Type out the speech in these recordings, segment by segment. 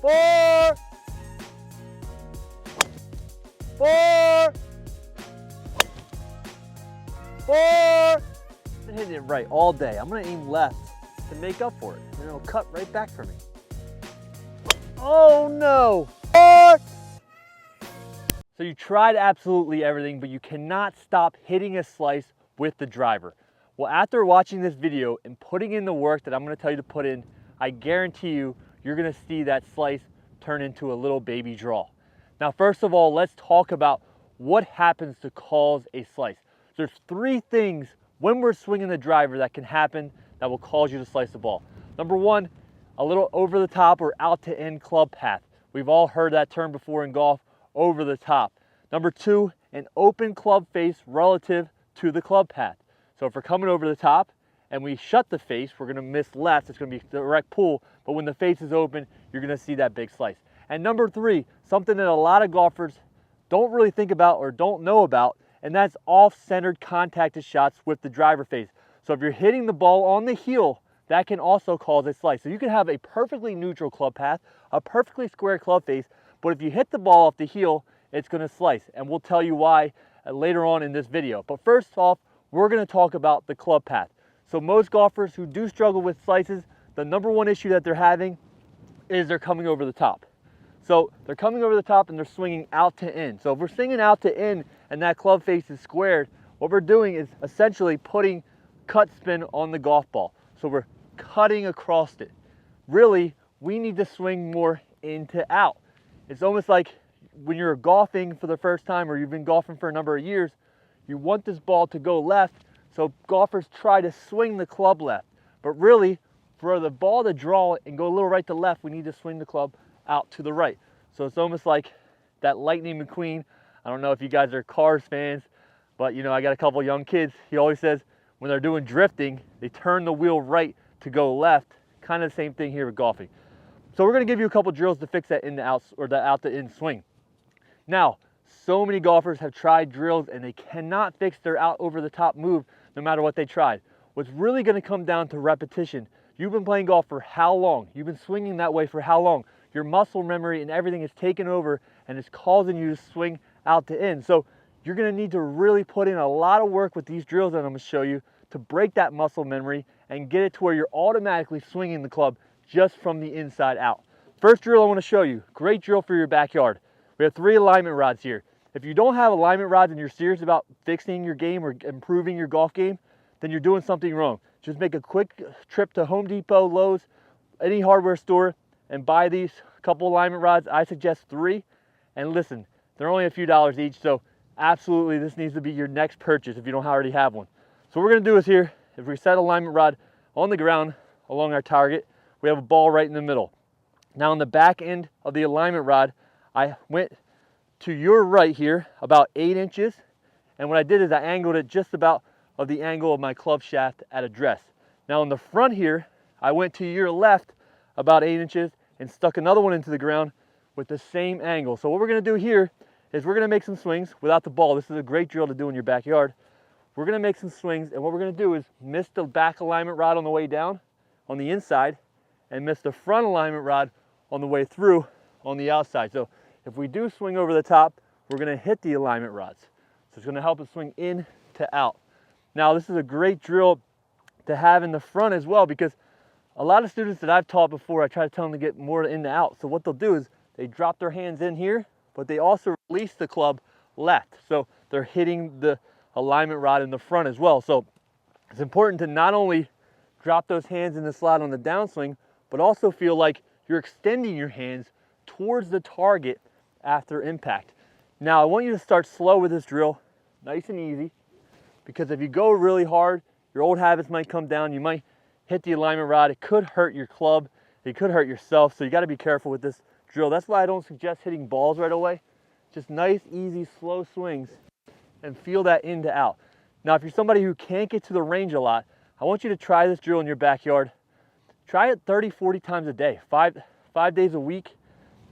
4, 4, 4. I'm hitting it right all day. I'm gonna aim left to make up for it, and it'll cut right back for me. Oh no! 4. So you tried absolutely everything, but you cannot stop hitting a slice with the driver. Well, after watching this video and putting in the work that I'm gonna tell you to put in, I guarantee you, you're gonna see that slice turn into a little baby draw. Now, first of all, let's talk about what happens to cause a slice. There's 3 things when we're swinging the driver that can happen that will cause you to slice the ball. Number 1, a little over the top or out to in club path. We've all heard that term before in golf, over the top. Number 2, an open club face relative to the club path. So if we're coming over the top and we shut the face, we're gonna miss left, it's gonna be direct pull, but when the face is open, you're gonna see that big slice. And number 3, something that a lot of golfers don't really think about or don't know about, and that's off-centered contacted shots with the driver face. So if you're hitting the ball on the heel, that can also cause a slice. So you can have a perfectly neutral club path, a perfectly square club face, but if you hit the ball off the heel, it's gonna slice. And we'll tell you why later on in this video. But first off, we're gonna talk about the club path. So most golfers who do struggle with slices, the number 1 issue that they're having is they're coming over the top. So they're coming over the top and they're swinging out to in. So if we're swinging out to in and that club face is squared, what we're doing is essentially putting cut spin on the golf ball. So we're cutting across it. Really, we need to swing more in to out. It's almost like when you're golfing for the first time or you've been golfing for a number of years, you want this ball to go left, so golfers try to swing the club left. But really, for the ball to draw and go a little right to left, we need to swing the club out to the right. So it's almost like that Lightning McQueen. I don't know if you guys are Cars fans, but you know, I got a couple young kids. He always says when they're doing drifting, they turn the wheel right to go left. Kind of the same thing here with golfing. So we're gonna give you a couple drills to fix that in the out or the out to in swing. Now, so many golfers have tried drills and they cannot fix their out over the top move no matter what they tried. What's really gonna come down to repetition. You've been playing golf for how long? You've been swinging that way for how long? Your muscle memory and everything is taken over and it's causing you to swing out to in. So you're gonna need to really put in a lot of work with these drills that I'm gonna show you to break that muscle memory and get it to where you're automatically swinging the club just from the inside out. First drill I wanna show you, great drill for your backyard. We have 3 alignment rods here. If you don't have alignment rods and you're serious about fixing your game or improving your golf game, then you're doing something wrong. Just make a quick trip to Home Depot, Lowe's, any hardware store, and buy these couple alignment rods. I suggest 3. And listen, they're only a few dollars each, so absolutely this needs to be your next purchase if you don't already have one. So what we're gonna do is here, if we set alignment rod on the ground along our target, we have a ball right in the middle. Now on the back end of the alignment rod, I went to your right here about 8 inches, and what I did is I angled it just about of the angle of my club shaft at address. Now on the front here, I went to your left about 8 inches and stuck another one into the ground with the same angle. So what we're gonna do here is we're gonna make some swings without the ball. This is a great drill to do in your backyard. We're gonna make some swings, and what we're gonna do is miss the back alignment rod on the way down on the inside and miss the front alignment rod on the way through on the outside. So if we do swing over the top, we're gonna hit the alignment rods. So it's gonna help us swing in to out. Now this is a great drill to have in the front as well, because a lot of students that I've taught before, I try to tell them to get more in to out. So what they'll do is they drop their hands in here, but they also release the club left. So they're hitting the alignment rod in the front as well. So it's important to not only drop those hands in the slot on the downswing, but also feel like you're extending your hands towards the target after impact. Now I want you to start slow with this drill, nice and easy, because if you go really hard, your old habits might come down. You might hit the alignment rod. It could hurt your club. It could hurt yourself. So you got to be careful with this drill. That's why I don't suggest hitting balls right away. Just nice, easy, slow swings and feel that in to out. Now, if you're somebody who can't get to the range a lot, I want you to try this drill in your backyard. Try it 30, 40 times a day, five days a week,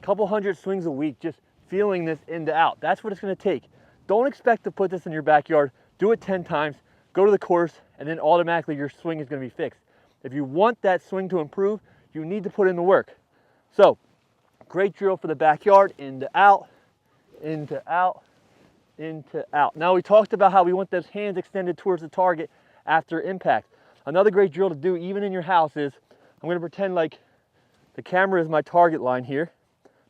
a couple hundred swings a week, just feeling this in to out. That's what it's going to take. Don't expect to put this in your backyard. Do it 10 times, go to the course, and then automatically your swing is going to be fixed. If you want that swing to improve, you need to put in the work. So Great drill for the backyard, into out, into out, into out. Now we talked about how we want those hands extended towards the target after impact. Another great drill to do even in your house is, I'm gonna pretend like the camera is my target line here.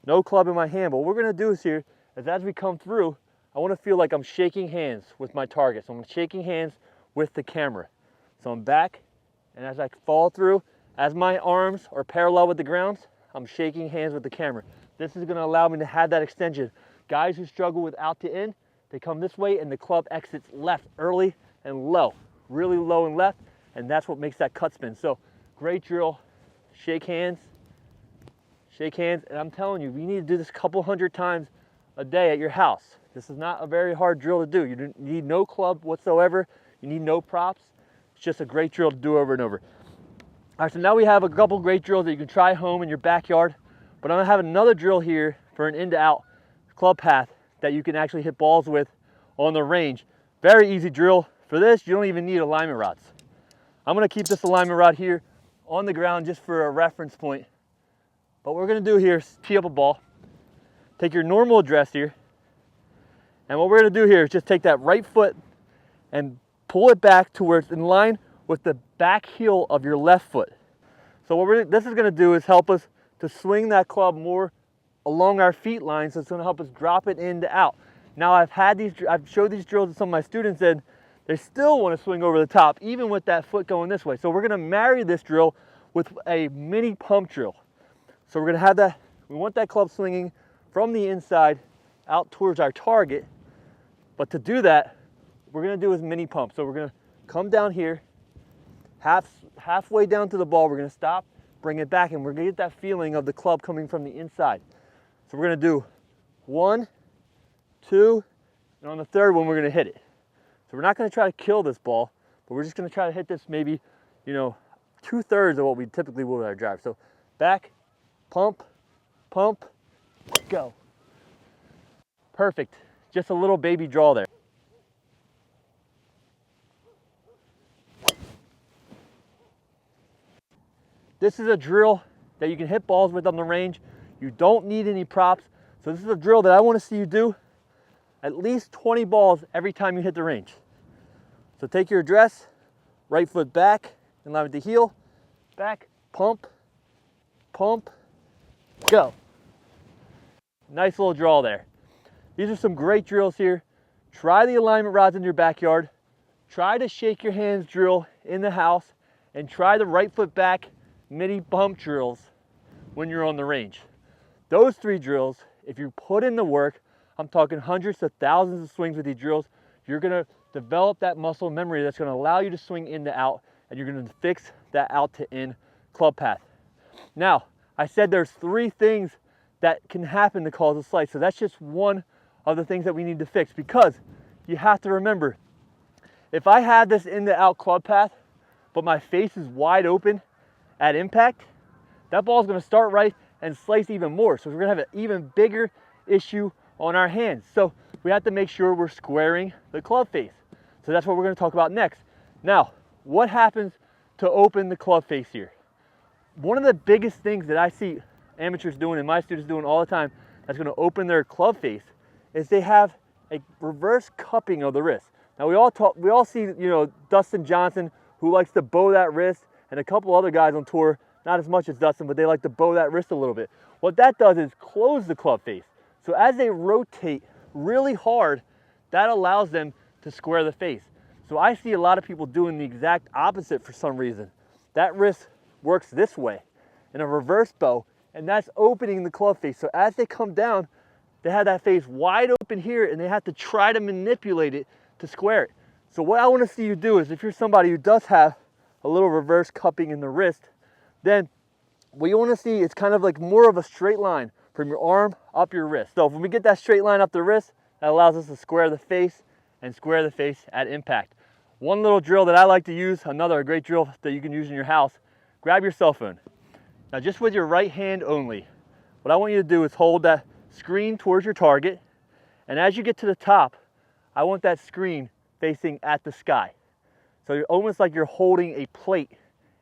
No club in my hand, but what we're gonna do is here, is as we come through, I wanna feel like I'm shaking hands with my target. So I'm shaking hands with the camera. So I'm back, and as I fall through, as my arms are parallel with the ground, I'm shaking hands with the camera. This is gonna allow me to have that extension. Guys who struggle with out to in, they come this way and the club exits left early and low, really low and left, and that's what makes that cut spin. So great drill, shake hands, and I'm telling you, you need to do this a couple hundred times a day at your house. This is not a very hard drill to do. You need no club whatsoever. You need no props. It's just a great drill to do over and over. All right, so now we have a couple great drills that you can try home in your backyard, but I'm gonna have another drill here for an in to out club path that you can actually hit balls with on the range. Very easy drill. For this, you don't even need alignment rods. I'm gonna keep this alignment rod here on the ground just for a reference point. But what we're gonna do here is tee up a ball, take your normal address here, and what we're gonna do here is just take that right foot and pull it back to where it's in line with the back heel of your left foot. So what this is gonna do is help us to swing that club more along our feet line, so it's gonna help us drop it in to out. Now I've showed these drills to some of my students and they still wanna swing over the top, even with that foot going this way. So we're gonna marry this drill with a mini pump drill. So we're gonna have that, we want that club swinging from the inside out towards our target. But to do that, we're gonna do is mini pump. So we're gonna come down here, halfway down to the ball, we're gonna stop, bring it back, and we're gonna get that feeling of the club coming from the inside. So we're gonna do 1, 2, and on the third one, we're gonna hit it. So we're not gonna try to kill this ball, but we're just gonna try to hit this maybe, 2/3 of what we typically will with our drive. So back, pump, pump, go. Perfect. Just a little baby draw there. This is a drill that you can hit balls with on the range. You don't need any props. So this is a drill that I want to see you do at least 20 balls every time you hit the range. So take your address, right foot back, in line with the heel, back, pump, pump, go. Nice little draw there. These are some great drills here. Try the alignment rods in your backyard. Try to shake your hands drill in the house, and try the right foot back mini bump drills when you're on the range. Those 3 drills, if you put in the work, I'm talking hundreds to thousands of swings with these drills, you're gonna develop that muscle memory that's gonna allow you to swing in to out, and you're gonna fix that out to in club path. Now, I said there's 3 things that can happen to cause a slice, so that's just one of the things that we need to fix, because you have to remember, if I have this in to out club path, but my face is wide open at impact, that ball is going to start right and slice even more. So we're going to have an even bigger issue on our hands. So we have to make sure we're squaring the club face. So that's what we're going to talk about next. Now, what happens to open the club face here? One of the biggest things that I see amateurs doing and my students doing all the time that's going to open their club face is they have a reverse cupping of the wrist. Now we all see, Dustin Johnson, who likes to bow that wrist, and a couple other guys on tour, not as much as Dustin, but they like to bow that wrist a little bit. What that does is close the club face. So as they rotate really hard, that allows them to square the face. So I see a lot of people doing the exact opposite for some reason. That wrist works this way in a reverse bow, and that's opening the club face. So as they come down, they have that face wide open here, and they have to try to manipulate it to square it. So what I want to see you do is, if you're somebody who does have a little reverse cupping in the wrist, then what you want to see is kind of like more of a straight line from your arm up your wrist. So when we get that straight line up the wrist, that allows us to square the face and square the face at impact. One little drill that I like to use, another great drill that you can use in your house, grab your cell phone. Now just with your right hand only, what I want you to do is hold that screen towards your target, and as you get to the top, I want that screen facing at the sky. So you're almost like you're holding a plate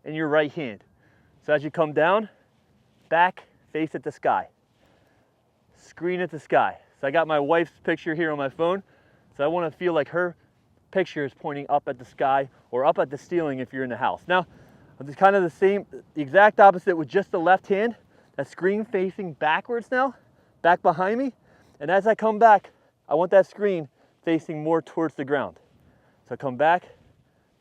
in your right hand. So as you come down, back, face at the sky. screen at the sky. So I got my wife's picture here on my phone. So I want to feel like her picture is pointing up at the sky or up at the ceiling if you're in the house. Now, it's kind of the exact opposite with just the left hand. That screen facing backwards now, back behind me. And as I come back, I want that screen facing more towards the ground. So I come back,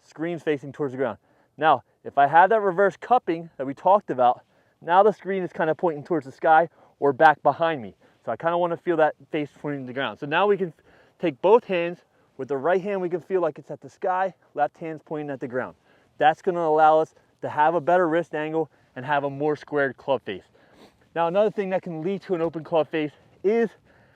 screen's facing towards the ground. Now, if I have that reverse cupping that we talked about, now the screen is kind of pointing towards the sky or back behind me. So I kind of want to feel that face pointing to the ground. So now we can take both hands. With the right hand, we can feel like it's at the sky, left hand's pointing at the ground. That's going to allow us to have a better wrist angle and have a more squared club face. Now, another thing that can lead to an open club face is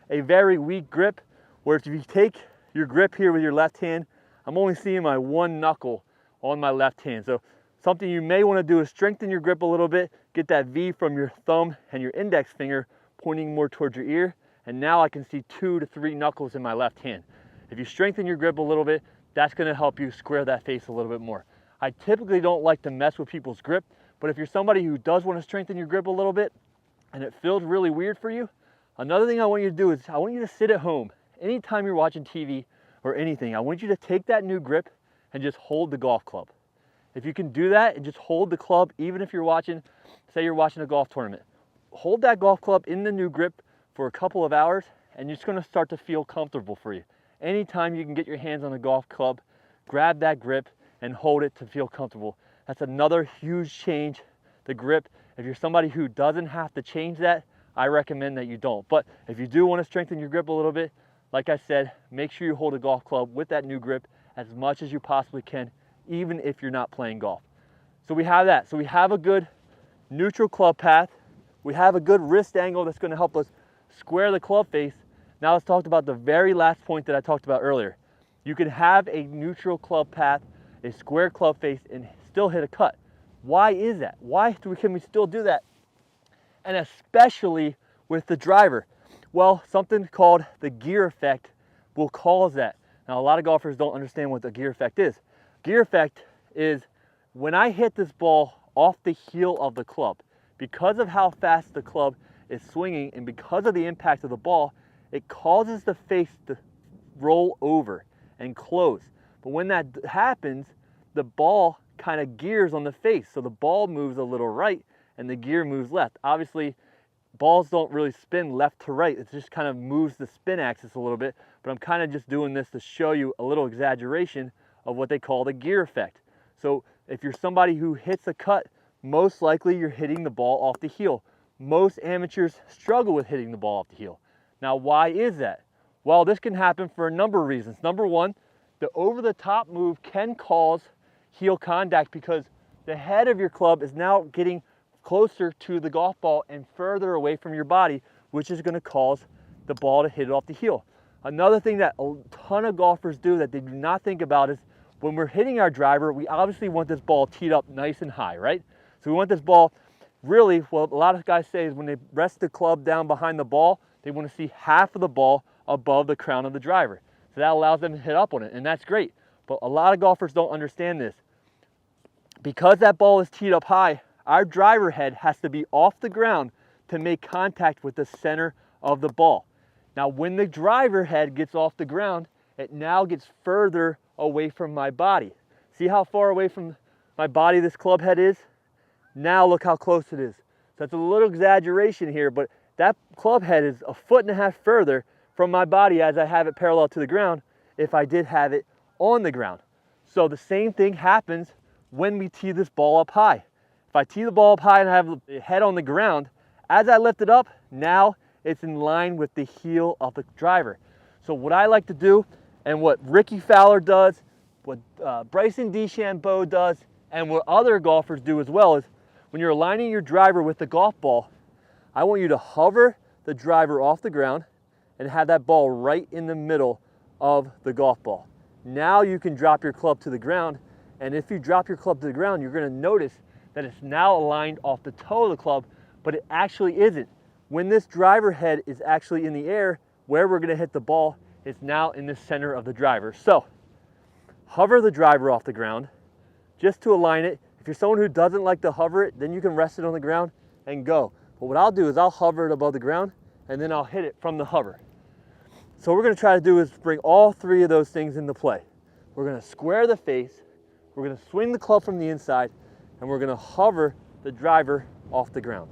a very weak grip, where if you take your grip here with your left hand, I'm only seeing my one knuckle on my left hand. So something you may want to do is strengthen your grip a little bit, get that V from your thumb and your index finger pointing more towards your ear, and now I can see 2 to 3 knuckles in my left hand. If you strengthen your grip a little bit, that's going to help you square that face a little bit more. I typically don't like to mess with people's grip, but if you're somebody who does want to strengthen your grip a little bit and it feels really weird for you, another thing I want you to do is I want you to sit at home. Anytime you're watching TV or anything, I want you to take that new grip and just hold the golf club. If you can do that and just hold the club, even if you're watching, say you're watching a golf tournament, hold that golf club in the new grip for a couple of hours and it's going to start to feel comfortable for you. Anytime you can get your hands on a golf club, grab that grip and hold it to feel comfortable. That's another huge change, the grip. If you're somebody who doesn't have to change that, I recommend that you don't. But if you do want to strengthen your grip a little bit, like I said, make sure you hold a golf club with that new grip as much as you possibly can, even if you're not playing golf. So we have that. So we have a good neutral club path. We have a good wrist angle that's going to help us square the club face. Now let's talk about the very last point that I talked about earlier. You can have a neutral club path, a square club face, and still hit a cut. Why is that? Why can we still do that? And especially with the driver. Well, something called the gear effect will cause that. Now, a lot of golfers don't understand what the gear effect is. Gear effect is when I hit this ball off the heel of the club, because of how fast the club is swinging and because of the impact of the ball, it causes the face to roll over and close. But when that happens, the ball kind of gears on the face. So the ball moves a little right and the gear moves left. Obviously, balls don't really spin left to right. It just kind of moves the spin axis a little bit. But I'm kind of just doing this to show you a little exaggeration of what they call the gear effect. So if you're somebody who hits a cut, most likely you're hitting the ball off the heel. Most amateurs struggle with hitting the ball off the heel. Now, why is that? Well, this can happen for a number of reasons. Number one, the over-the-top move can cause heel contact because the head of your club is now getting closer to the golf ball and further away from your body, which is going to cause the ball to hit it off the heel. Another thing that a ton of golfers do that they do not think about is when we're hitting our driver, we obviously want this ball teed up nice and high, right? So we want this ball really, what a lot of guys say is when they rest the club down behind the ball, they want to see half of the ball above the crown of the driver. So that allows them to hit up on it, and that's great. But a lot of golfers don't understand this. Because that ball is teed up high, our driver head has to be off the ground to make contact with the center of the ball. Now, when the driver head gets off the ground, it now gets further away from my body. See how far away from my body this club head is? Now look how close it is. So it's a little exaggeration here, but that club head is 1.5 feet further from my body as I have it parallel to the ground if I did have it on the ground. So the same thing happens when we tee this ball up high. If I tee the ball up high and I have the head on the ground, as I lift it up, now it's in line with the heel of the driver. So what I like to do, and what Ricky Fowler does, what Bryson DeChambeau does, and what other golfers do as well, is when you're aligning your driver with the golf ball, I want you to hover the driver off the ground and have that ball right in the middle of the golf ball. Now you can drop your club to the ground, and if you drop your club to the ground, you're going to notice that it's now aligned off the toe of the club, but it actually isn't. When this driver head is actually in the air, where we're going to hit the ball is now in the center of the driver. So hover the driver off the ground just to align it. If you're someone who doesn't like to hover it, then you can rest it on the ground and go. But what I'll do is I'll hover it above the ground and then I'll hit it from the hover. So what we're gonna try to do is bring all three of those things into play. We're gonna square the face, we're gonna swing the club from the inside, and we're gonna hover the driver off the ground.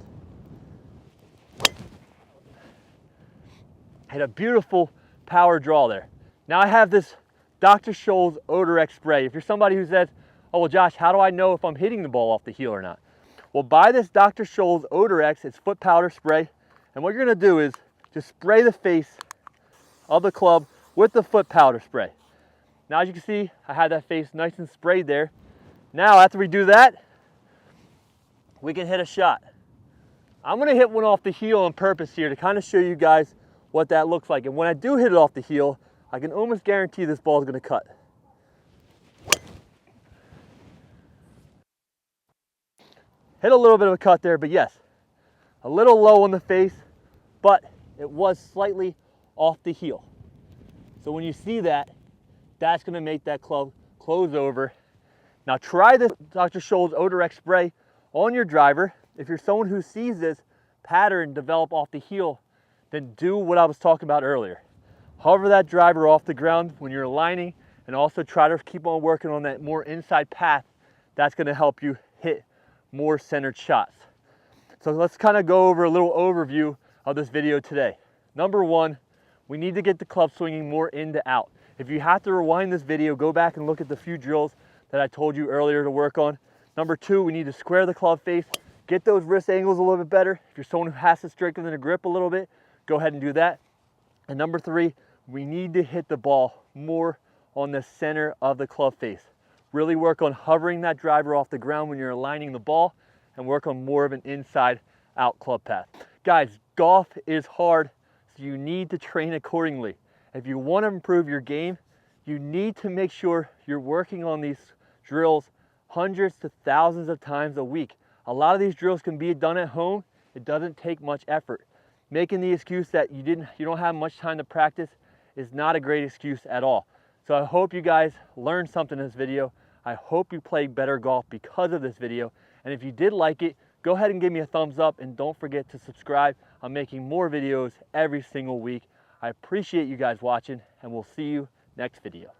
Hit a beautiful power draw there. Now I have this Dr. Scholl's Odor X spray. If you're somebody who says, oh, well, Josh, how do I know if I'm hitting the ball off the heel or not? Well, buy this Dr. Scholl's Odor X, it's foot powder spray. And what you're gonna do is just spray the face of the club with the foot powder spray. Now, as you can see, I had that face nice and sprayed there. Now, after we do that, we can hit a shot. I'm gonna hit one off the heel on purpose here to kind of show you guys what that looks like. And when I do hit it off the heel, I can almost guarantee this ball is gonna cut. Hit a little bit of a cut there, but yes, a little low on the face, but it was slightly off the heel. So when you see that, that's gonna make that club close over. Now try this Dr. Scholl's Odor X spray on your driver. If you're someone who sees this pattern develop off the heel, then do what I was talking about earlier. Hover that driver off the ground when you're aligning, and also try to keep on working on that more inside path. That's gonna help you hit more centered shots. So let's kind of go over a little overview of this video today. Number one, we need to get the club swinging more in to out. If you have to rewind this video, go back and look at the few drills that I told you earlier to work on. Number two, we need to square the club face, get those wrist angles a little bit better. If you're someone who has to strengthen the grip a little bit, go ahead and do that. And number three, we need to hit the ball more on the center of the club face. Really work on hovering that driver off the ground when you're aligning the ball, and work on more of an inside out club path. Guys, golf is hard, so you need to train accordingly. If you want to improve your game, you need to make sure you're working on these drills hundreds to thousands of times a week. A lot of these drills can be done at home. It doesn't take much effort. Making the excuse that you don't have much time to practice is not a great excuse at all. So I hope you guys learned something in this video. I hope you played better golf because of this video. And if you did like it, go ahead and give me a thumbs up, and don't forget to subscribe. I'm making more videos every single week. I appreciate you guys watching, and we'll see you next video.